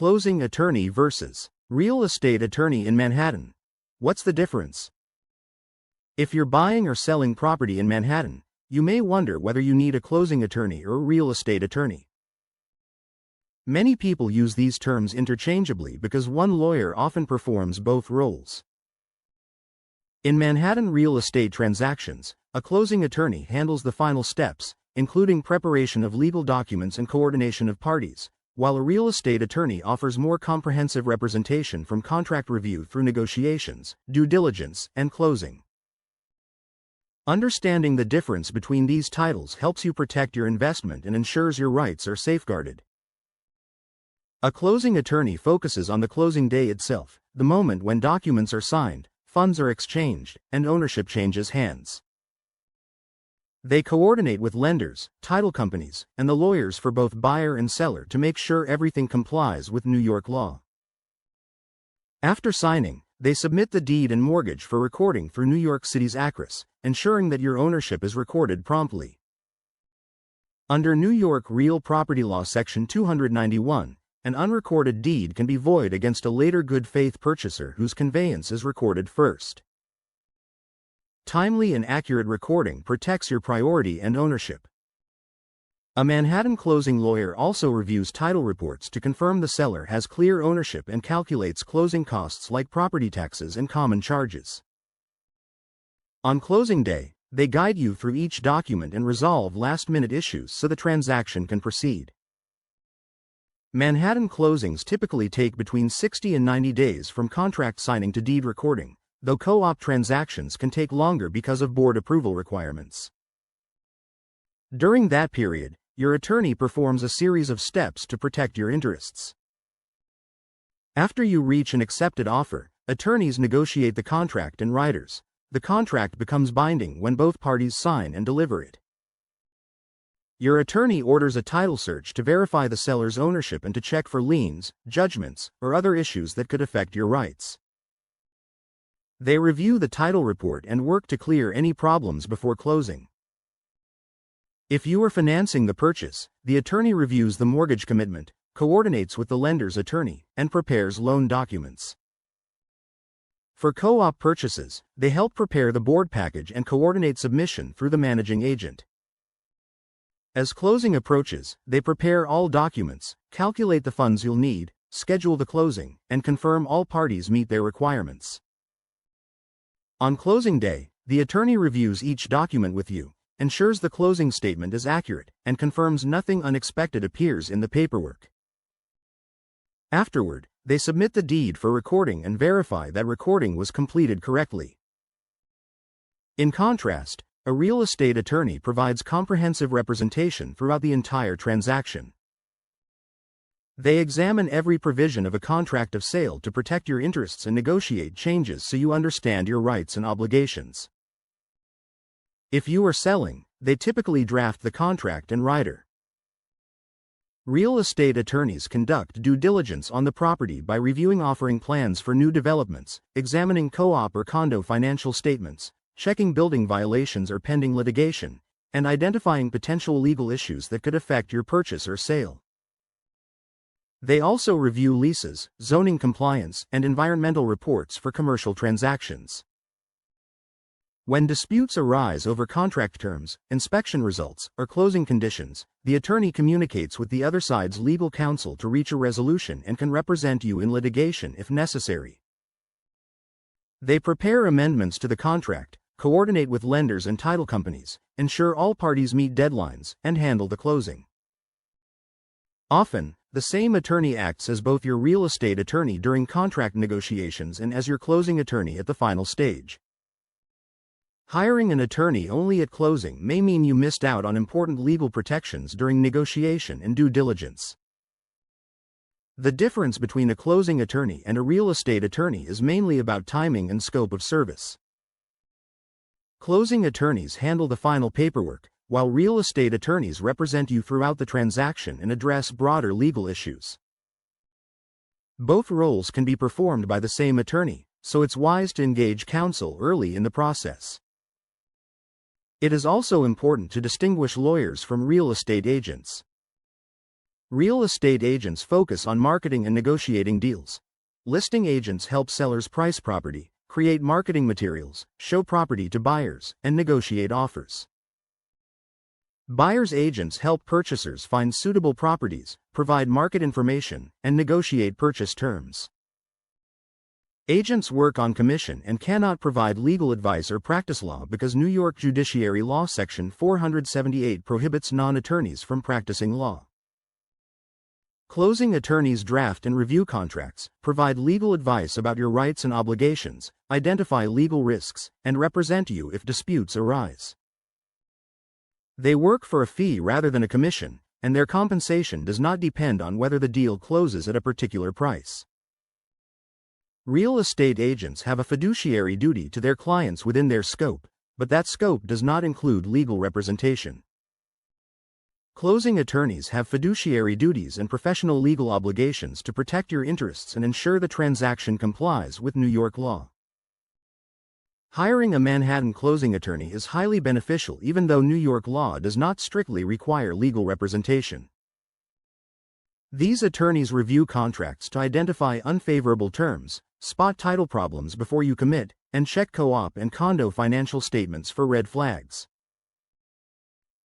closing attorney versus real estate attorney in Manhattan. What's the difference? If you're buying or selling property in Manhattan, you may wonder whether you need a closing attorney or a real estate attorney. Many people use these terms interchangeably because one lawyer often performs both roles. In Manhattan real estate transactions, a closing attorney handles the final steps, including preparation of legal documents and coordination of parties, while a real estate attorney offers more comprehensive representation from contract review through negotiations, due diligence, and closing. Understanding the difference between these titles helps you protect your investment and ensures your rights are safeguarded. A closing attorney focuses on the closing day itself, the moment when documents are signed, funds are exchanged, and ownership changes hands. They coordinate with lenders, title companies, and the lawyers for both buyer and seller to make sure everything complies with New York law. After signing, they submit the deed and mortgage for recording through New York City's ACRIS, ensuring that your ownership is recorded promptly. Under New York Real Property Law Section 291, an unrecorded deed can be void against a later good faith purchaser whose conveyance is recorded first. Timely and accurate recording protects your priority and ownership. A Manhattan closing lawyer also reviews title reports to confirm the seller has clear ownership and calculates closing costs like property taxes and common charges. On closing day, they guide you through each document and resolve last-minute issues so the transaction can proceed. Manhattan closings typically take between 60 and 90 days from contract signing to deed recording, though co-op transactions can take longer because of board approval requirements. During that period, your attorney performs a series of steps to protect your interests. After you reach an accepted offer, attorneys negotiate the contract and riders. The contract becomes binding when both parties sign and deliver it. Your attorney orders a title search to verify the seller's ownership and to check for liens, judgments, or other issues that could affect your rights. They review the title report and work to clear any problems before closing. If you are financing the purchase, the attorney reviews the mortgage commitment, coordinates with the lender's attorney, and prepares loan documents. For co-op purchases, they help prepare the board package and coordinate submission through the managing agent. As closing approaches, they prepare all documents, calculate the funds you'll need, schedule the closing, and confirm all parties meet their requirements. On closing day, the attorney reviews each document with you, ensures the closing statement is accurate, and confirms nothing unexpected appears in the paperwork. Afterward, they submit the deed for recording and verify that recording was completed correctly. In contrast, a real estate attorney provides comprehensive representation throughout the entire transaction. They examine every provision of a contract of sale to protect your interests and negotiate changes so you understand your rights and obligations. If you are selling, they typically draft the contract and rider. Real estate attorneys conduct due diligence on the property by reviewing offering plans for new developments, examining co-op or condo financial statements, checking building violations or pending litigation, and identifying potential legal issues that could affect your purchase or sale. They also review leases, zoning compliance, and environmental reports for commercial transactions. When disputes arise over contract terms, inspection results, or closing conditions, the attorney communicates with the other side's legal counsel to reach a resolution and can represent you in litigation if necessary. They prepare amendments to the contract, coordinate with lenders and title companies, ensure all parties meet deadlines, and handle the closing. Often, the same attorney acts as both your real estate attorney during contract negotiations and as your closing attorney at the final stage. Hiring an attorney only at closing may mean you missed out on important legal protections during negotiation and due diligence. The difference between a closing attorney and a real estate attorney is mainly about timing and scope of service. Closing attorneys handle the final paperwork, while real estate attorneys represent you throughout the transaction and address broader legal issues. Both roles can be performed by the same attorney, so it's wise to engage counsel early in the process. It is also important to distinguish lawyers from real estate agents. Real estate agents focus on marketing and negotiating deals. Listing agents help sellers price property, create marketing materials, show property to buyers, and negotiate offers. Buyers' agents help purchasers find suitable properties, provide market information, and negotiate purchase terms. Agents work on commission and cannot provide legal advice or practice law because New York Judiciary Law Section 478 prohibits non-attorneys from practicing law. Closing attorneys draft and review contracts, provide legal advice about your rights and obligations, identify legal risks, and represent you if disputes arise. They work for a fee rather than a commission, and their compensation does not depend on whether the deal closes at a particular price. Real estate agents have a fiduciary duty to their clients within their scope, but that scope does not include legal representation. Closing attorneys have fiduciary duties and professional legal obligations to protect your interests and ensure the transaction complies with New York law. Hiring a Manhattan closing attorney is highly beneficial even though New York law does not strictly require legal representation. These attorneys review contracts to identify unfavorable terms, spot title problems before you commit, and check co-op and condo financial statements for red flags.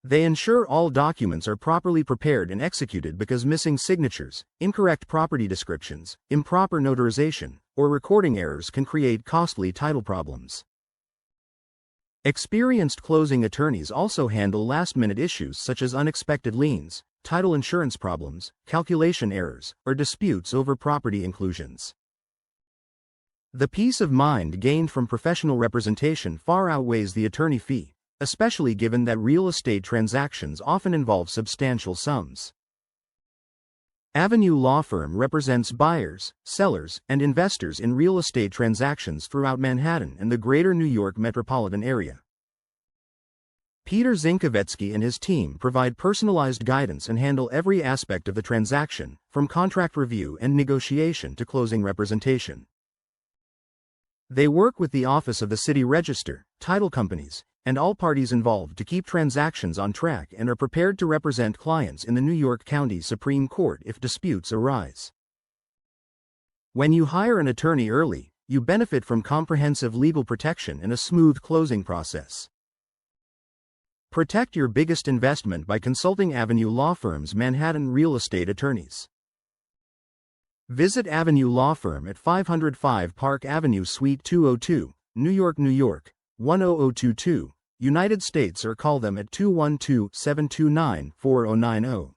They ensure all documents are properly prepared and executed because missing signatures, incorrect property descriptions, improper notarization, or recording errors can create costly title problems. Experienced closing attorneys also handle last-minute issues such as unexpected liens, title insurance problems, calculation errors, or disputes over property inclusions. The peace of mind gained from professional representation far outweighs the attorney fee, especially given that real estate transactions often involve substantial sums. Avenue Law Firm represents buyers, sellers, and investors in real estate transactions throughout Manhattan and the greater New York metropolitan area. Peter Zinkovetsky and his team provide personalized guidance and handle every aspect of the transaction, from contract review and negotiation to closing representation. They work with the Office of the City Register, title companies, and all parties involved to keep transactions on track and are prepared to represent clients in the New York County Supreme Court if disputes arise. When you hire an attorney early, you benefit from comprehensive legal protection and a smooth closing process. Protect your biggest investment by consulting Avenue Law Firm's Manhattan real estate attorneys. Visit Avenue Law Firm at 505 Park Avenue Suite 202, New York, New York, 10022, United States, or call them at 212-729-4090.